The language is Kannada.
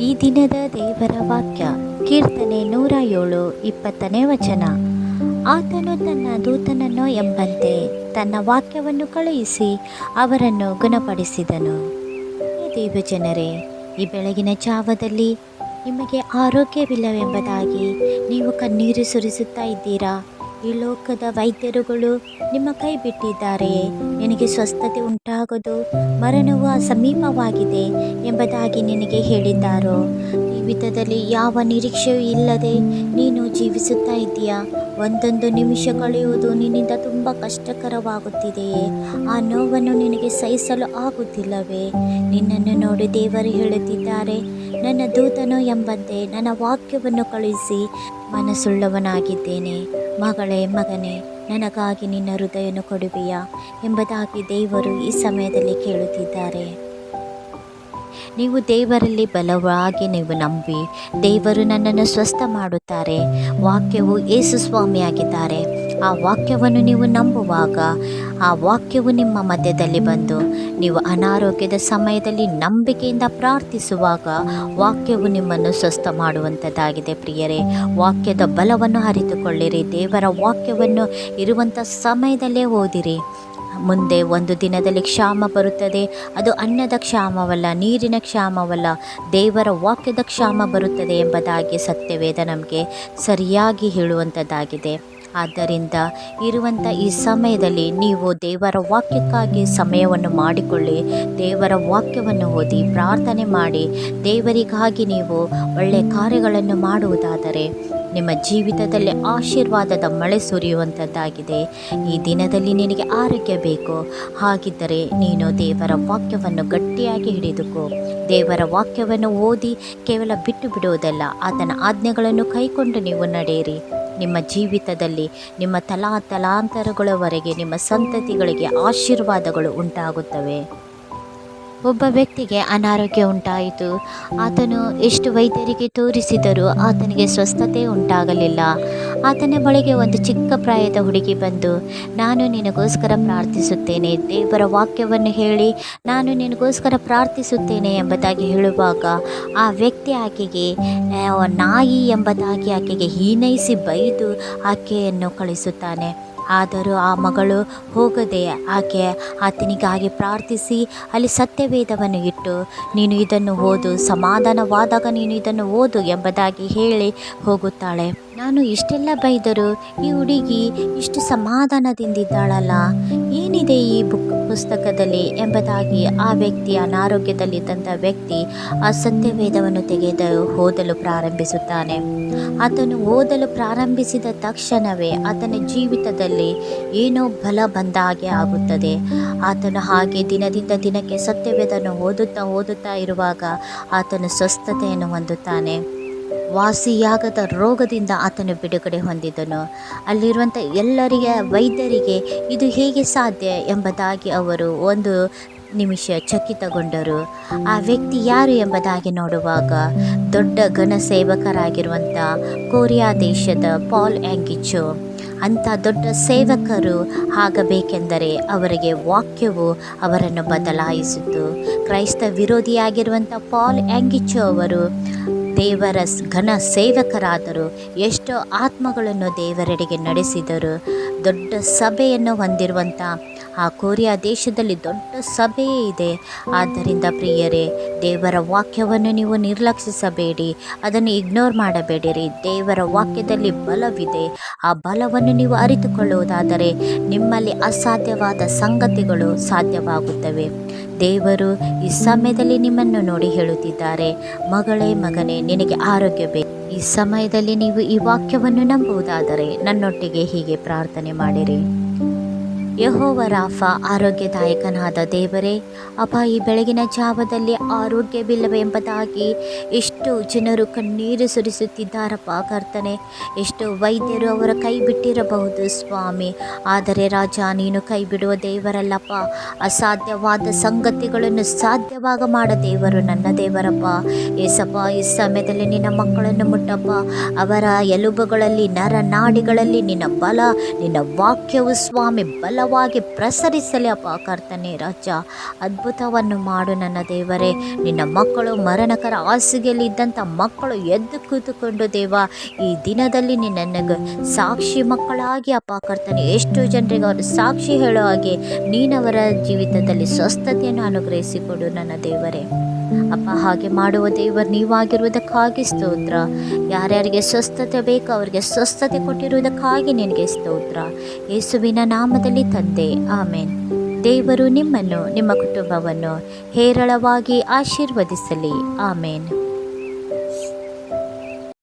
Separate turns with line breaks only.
ಈ ದಿನದ ದೇವರ ವಾಕ್ಯ ಕೀರ್ತನೆ 107 20ನೇ ವಚನ. ಆತನು ತನ್ನ ದೂತನನ್ನು ಎಂಬಂತೆ ತನ್ನ ವಾಕ್ಯವನ್ನು ಕಳುಹಿಸಿ ಅವರನ್ನು ಗುಣಪಡಿಸಿದನು. ದೇವಜನರೇ, ಈ ಬೆಳಗಿನ ಜಾವದಲ್ಲಿ ನಿಮಗೆ ಆರೋಗ್ಯವಿಲ್ಲವೆಂಬುದಾಗಿ ನೀವು ಕಣ್ಣೀರು ಸುರಿಸುತ್ತಾ ಇದ್ದೀರಾ. ಈ ಲೋಕದ ವೈದ್ಯರುಗಳು ನಿಮ್ಮ ಕೈ ಬಿಟ್ಟಿದ್ದಾರೆಯೇ? ನಿನಗೆ ಸ್ವಸ್ಥತೆ ಉಂಟಾಗೋದು, ಮರಣವು ಸಮೀಪವಾಗಿದೆ ಎಂಬುದಾಗಿ ನಿನಗೆ ಹೇಳಿದ್ದಾರೋ? ಜೀವಿತದಲ್ಲಿ ಯಾವ ನಿರೀಕ್ಷೆಯೂ ಇಲ್ಲದೆ ನೀನು ಜೀವಿಸುತ್ತಾ ಇದ್ದೀಯಾ? ಒಂದೊಂದು ನಿಮಿಷ ಕಳೆಯುವುದು ನಿನ್ನಿಂದ ತುಂಬ ಕಷ್ಟಕರವಾಗುತ್ತಿದೆಯೇ? ಆ ನೋವನ್ನು ನಿನಗೆ ಸಹಿಸಲು ಆಗುತ್ತಿಲ್ಲವೇ? ನಿನ್ನನ್ನು ನೋಡಿ ದೇವರು ಹೇಳುತ್ತಿದ್ದಾರೆ, ನನ್ನ ದೂತನು ಎಂಬಂತೆ ನನ್ನ ವಾಕ್ಯವನ್ನು ಕಳುಹಿಸಿ ಮನಸ್ಸುಳ್ಳವನಾಗಿದ್ದೇನೆ. ಮಗಳೇ, ಮಗನೇ, ನನಗಾಗಿ ನಿನ್ನ ಹೃದಯವನ್ನು ಕೊಡುವೆಯಾ ಎಂಬುದಾಗಿ ದೇವರು ಈ ಸಮಯದಲ್ಲಿ ಕೇಳುತ್ತಿದ್ದಾರೆ. ನೀವು ದೇವರಲ್ಲಿ ಬಲವಾಗಿ ನಂಬಿ, ದೇವರು ನನ್ನನ್ನು ಸ್ವಸ್ಥ ಮಾಡುತ್ತಾರೆ. ವಾಕ್ಯವು ಯೇಸು ಸ್ವಾಮಿಯಾಗಿದ್ದಾರೆ. ಆ ವಾಕ್ಯವನ್ನು ನೀವು ನಂಬುವಾಗ ಆ ವಾಕ್ಯವು ನಿಮ್ಮ ಮಧ್ಯದಲ್ಲಿ ಬಂದು ನೀವು ಅನಾರೋಗ್ಯದ ಸಮಯದಲ್ಲಿ ನಂಬಿಕೆಯಿಂದ ಪ್ರಾರ್ಥಿಸುವಾಗ ವಾಕ್ಯವು ನಿಮ್ಮನ್ನು ಸ್ವಸ್ಥ ಮಾಡುವಂಥದ್ದಾಗಿದೆ. ಪ್ರಿಯರೇ, ವಾಕ್ಯದ ಬಲವನ್ನು ಅರಿತುಕೊಳ್ಳಿರಿ. ದೇವರ ವಾಕ್ಯವನ್ನು ಇರುವಂಥ ಸಮಯದಲ್ಲೇ ಓದಿರಿ. ಮುಂದೆ ಒಂದು ದಿನದಲ್ಲಿ ಕ್ಷಾಮ ಬರುತ್ತದೆ. ಅದು ಅನ್ನದ ಕ್ಷಾಮವಲ್ಲ, ನೀರಿನ ಕ್ಷಾಮವಲ್ಲ, ದೇವರ ವಾಕ್ಯದ ಕ್ಷಾಮ ಬರುತ್ತದೆ ಎಂಬುದಾಗಿ ಸತ್ಯವೇದ ನಮಗೆ ಸರಿಯಾಗಿ ಹೇಳುವಂಥದ್ದಾಗಿದೆ. ಆದ್ದರಿಂದ ಇರುವಂಥ ಈ ಸಮಯದಲ್ಲಿ ನೀವು ದೇವರ ವಾಕ್ಯಕ್ಕಾಗಿ ಸಮಯವನ್ನು ಮಾಡಿಕೊಳ್ಳಿ. ದೇವರ ವಾಕ್ಯವನ್ನು ಓದಿ ಪ್ರಾರ್ಥನೆ ಮಾಡಿ ದೇವರಿಗಾಗಿ ನೀವು ಒಳ್ಳೆಯ ಕಾರ್ಯಗಳನ್ನು ಮಾಡುವುದಾದರೆ ನಿಮ್ಮ ಜೀವಿತದಲ್ಲಿ ಆಶೀರ್ವಾದದ ಮಳೆ ಸುರಿಯುವಂಥದ್ದಾಗಿದೆ. ಈ ದಿನದಲ್ಲಿ ನಿನಗೆ ಆರೋಗ್ಯ ಬೇಕು. ಹಾಗಿದ್ದರೆ ನೀನು ದೇವರ ವಾಕ್ಯವನ್ನು ಗಟ್ಟಿಯಾಗಿ ಹಿಡಿದುಕೋ. ದೇವರ ವಾಕ್ಯವನ್ನು ಓದಿ ಕೇವಲ ಬಿಟ್ಟು ಬಿಡುವುದಲ್ಲ, ಆತನ ಆಜ್ಞೆಗಳನ್ನು ಕೈಕೊಂಡು ನೀವು ನಡೆಯಿರಿ. ನಿಮ್ಮ ಜೀವಿತದಲ್ಲಿ ನಿಮ್ಮ ತಲಾಂತರಗಳವರೆಗೆ ನಿಮ್ಮ ಸಂತತಿಗಳಿಗೆ ಆಶೀರ್ವಾದಗಳು ಉಂಟಾಗುತ್ತವೆ. ಒಬ್ಬ ವ್ಯಕ್ತಿಗೆ ಅನಾರೋಗ್ಯ ಉಂಟಾಯಿತು. ಆತನು ಎಷ್ಟು ವೈದ್ಯರಿಗೆ ತೋರಿಸಿದರೂ ಆತನಿಗೆ ಸ್ವಸ್ಥತೆ ಉಂಟಾಗಲಿಲ್ಲ. ಆತನ ಬಳಿಗೆ ಒಂದು ಚಿಕ್ಕ ಪ್ರಾಯದ ಹುಡುಗಿ ಬಂದು, ನಾನು ನಿನಗೋಸ್ಕರ ಪ್ರಾರ್ಥಿಸುತ್ತೇನೆ, ದೇವರ ವಾಕ್ಯವನ್ನು ಹೇಳಿ ನಾನು ನಿನಗೋಸ್ಕರ ಪ್ರಾರ್ಥಿಸುತ್ತೇನೆ ಎಂಬುದಾಗಿ ಹೇಳುವಾಗ ಆ ವ್ಯಕ್ತಿ ಆಕೆಗೆ ನಾಯಿ ಎಂಬುದಾಗಿ ಆಕೆಗೆ ಹೀನೈಸಿ ಬೈದು ಆಕೆಯನ್ನು ಕಳಿಸುತ್ತಾನೆ. ಆದರೂ ಆ ಮಗಳು ಹೋಗದೆ ಆತನಿಗಾಗಿ ಪ್ರಾರ್ಥಿಸಿ ಅಲ್ಲಿ ಸತ್ಯವೇದವನ್ನು ಇಟ್ಟು, ನೀನು ಇದನ್ನು ಓದು, ಸಮಾಧಾನವಾದಾಗ ನೀನು ಇದನ್ನು ಓದು ಎಂಬುದಾಗಿ ಹೇಳಿ ಹೋಗುತ್ತಾಳೆ. ನಾನು ಇಷ್ಟೆಲ್ಲ ಬೈದರೂ ಈ ಹುಡುಗಿ ಇಷ್ಟು ಸಮಾಧಾನದಿಂದಿದ್ದಾಳಲ್ಲ, ಏನಿದೆ ಈ ಪುಸ್ತಕದಲ್ಲಿ ಎಂಬುದಾಗಿ ಆ ವ್ಯಕ್ತಿ, ಅನಾರೋಗ್ಯದಲ್ಲಿದ್ದಂಥ ವ್ಯಕ್ತಿ ಆ ಸತ್ಯವೇದವನ್ನು ತೆಗೆದು ಓದಲು ಪ್ರಾರಂಭಿಸುತ್ತಾನೆ. ಆತನು ಓದಲು ಪ್ರಾರಂಭಿಸಿದ ತಕ್ಷಣವೇ ಆತನ ಜೀವಿತದಲ್ಲಿ ಏನೋ ಬಲ ಬಂದ ಹಾಗೆ ಆಗುತ್ತದೆ. ಆತನು ಹಾಗೆ ದಿನದಿಂದ ದಿನಕ್ಕೆ ಸತ್ಯವೇದವನ್ನು ಓದುತ್ತಾ ಇರುವಾಗ ಆತನು ಸ್ವಸ್ಥತೆಯನ್ನು ಹೊಂದುತ್ತಾನೆ. ವಾಸಿಯಾಗದ ರೋಗದಿಂದ ಆತನು ಬಿಡುಗಡೆ ಹೊಂದಿದನು. ಅಲ್ಲಿರುವಂಥ ಎಲ್ಲರಿಗೆ ವೈದ್ಯರಿಗೆ ಇದು ಹೇಗೆ ಸಾಧ್ಯ ಎಂಬುದಾಗಿ ಅವರು ಒಂದು ನಿಮಿಷ ಚಕಿತಗೊಂಡರು. ಆ ವ್ಯಕ್ತಿ ಯಾರು ಎಂಬುದಾಗಿ ನೋಡುವಾಗ ದೊಡ್ಡ ಘನ ಸೇವಕರಾಗಿರುವಂಥ ಕೊರಿಯಾ ದೇಶದ ಪಾಲ್ ಯಾಂಗಿಚೋ. ಅಂಥ ದೊಡ್ಡ ಸೇವಕರು ಆಗಬೇಕೆಂದರೆ ಅವರಿಗೆ ವಾಕ್ಯವು ಅವರನ್ನು ಬದಲಾಯಿಸಿತು. ಕ್ರೈಸ್ತ ವಿರೋಧಿಯಾಗಿರುವಂಥ ಪಾಲ್ ಯಾಂಗಿಚೋ ಅವರು ದೇವರ ಘನ ಸೇವಕರಾದರು. ಎಷ್ಟೋ ಆತ್ಮಗಳನ್ನು ದೇವರೆಡೆಗೆ ನಡೆಸಿದರು. ದೊಡ್ಡ ಸಭೆಯನ್ನು ಹೊಂದಿರುವಂಥ ಆ ಕೊರಿಯಾ ದೇಶದಲ್ಲಿ ದೊಡ್ಡ ಸಭೆಯೇ ಇದೆ. ಆದ್ದರಿಂದ ಪ್ರಿಯರೇ, ದೇವರ ವಾಕ್ಯವನ್ನು ನೀವು ನಿರ್ಲಕ್ಷಿಸಬೇಡಿ, ಅದನ್ನು ಇಗ್ನೋರ್ ಮಾಡಬೇಡಿರಿ. ದೇವರ ವಾಕ್ಯದಲ್ಲಿ ಬಲವಿದೆ. ಆ ಬಲವನ್ನು ನೀವು ಅರಿತುಕೊಳ್ಳುವುದಾದರೆ ನಿಮ್ಮಲ್ಲಿ ಅಸಾಧ್ಯವಾದ ಸಂಗತಿಗಳು ಸಾಧ್ಯವಾಗುತ್ತವೆ. ದೇವರು ಈ ಸಮಯದಲ್ಲಿ ನಿಮ್ಮನ್ನು ನೋಡಿ ಹೇಳುತ್ತಿದ್ದಾರೆ, ಮಗಳೇ, ಮಗನೇ, ನಿನಗೆ ಆರೋಗ್ಯ ಬೇಕು. ಈ ಸಮಯದಲ್ಲಿ ನೀವು ಈ ವಾಕ್ಯವನ್ನು ನಂಬುವುದಾದರೆ ನನ್ನೊಟ್ಟಿಗೆ ಹೀಗೆ ಪ್ರಾರ್ಥನೆ ಮಾಡಿರಿ. ಯೆಹೋವ ರಾಫ, ಆರೋಗ್ಯದಾಯಕನಾದ ದೇವರೇ, ಅಪ್ಪ, ಈ ಬೆಳಗಿನ ಜಾವದಲ್ಲಿ ಆರೋಗ್ಯವಿಲ್ಲವೆಂಬುದಾಗಿ ಎಷ್ಟೋ ಜನರು ಕಣ್ಣೀರು ಸುರಿಸುತ್ತಿದ್ದಾರಪ್ಪ ಕರ್ತನೆ. ಎಷ್ಟೋ ವೈದ್ಯರು ಅವರ ಕೈ ಬಿಟ್ಟಿರಬಹುದು ಸ್ವಾಮಿ, ಆದರೆ ರಾಜ, ನೀನು ಕೈ ಬಿಡುವ ದೇವರಲ್ಲಪ್ಪ. ಅಸಾಧ್ಯವಾದ ಸಂಗತಿಗಳನ್ನು ಸಾಧ್ಯವಾಗ ಮಾಡ ದೇವರು ನನ್ನ ದೇವರಪ್ಪ. ಏಸಪ್ಪ, ಈ ಸಮಯದಲ್ಲಿ ನಿನ್ನ ಮಕ್ಕಳನ್ನು ಮುಟ್ಟಪ್ಪ. ಅವರ ಎಲುಬುಗಳಲ್ಲಿ, ನರನಾಡಿಗಳಲ್ಲಿ ನಿನ್ನ ಬಲ, ನಿನ್ನ ವಾಕ್ಯವು ಸ್ವಾಮಿ ಬಲ ಹೇರಳವಾಗಿ ಪ್ರಸರಿಸಲಿ ಅಪ್ಪ ಕರ್ತನೆ ರಾಜ. ಅದ್ಭುತವನ್ನು ಮಾಡು ನನ್ನ ದೇವರೇ. ನಿನ್ನ ಮಕ್ಕಳು ಮರಣಕರ ಹಾಸಿಗೆಯಲ್ಲಿ ಇದ್ದಂಥ ಮಕ್ಕಳು ಎದ್ದು ಕೂತುಕೊಂಡು ದೇವ ಈ ದಿನದಲ್ಲಿ ನಿನ್ನನ್ನು ಸಾಕ್ಷಿ ಮಕ್ಕಳಾಗಿ ಅಪ್ಪ ಕರ್ತನೆ ಎಷ್ಟು ಜನರಿಗೆ ಅವರು ಸಾಕ್ಷಿ ಹೇಳೋ ಹಾಗೆ ನೀನವರ ಜೀವಿತದಲ್ಲಿ ಸ್ವಸ್ಥತೆಯನ್ನು ಅನುಗ್ರಹಿಸಿಕೊಡು ನನ್ನ ದೇವರೇ. ಅಪ್ಪ ಹಾಗೆ ಮಾಡುವ ದೇವರು ನೀವಾಗಿರುವುದಕ್ಕಾಗಿ ಸ್ತೋತ್ರ. ಯಾರ್ಯಾರಿಗೆ ಸ್ವಸ್ಥತೆ ಬೇಕು ಅವರಿಗೆ ಸ್ವಸ್ಥತೆ ಕೊಟ್ಟಿರುವುದಕ್ಕಾಗಿ ನಿನಗೆ ಸ್ತೋತ್ರ. ಯೇಸುವಿನ ನಾಮದಲ್ಲಿ ತಂದೆ, ಆಮೇನ್. ದೇವರು ನಿಮ್ಮನ್ನು ನಿಮ್ಮ ಕುಟುಂಬವನ್ನು ಹೇರಳವಾಗಿ ಆಶೀರ್ವದಿಸಲಿ. ಆಮೇನ್.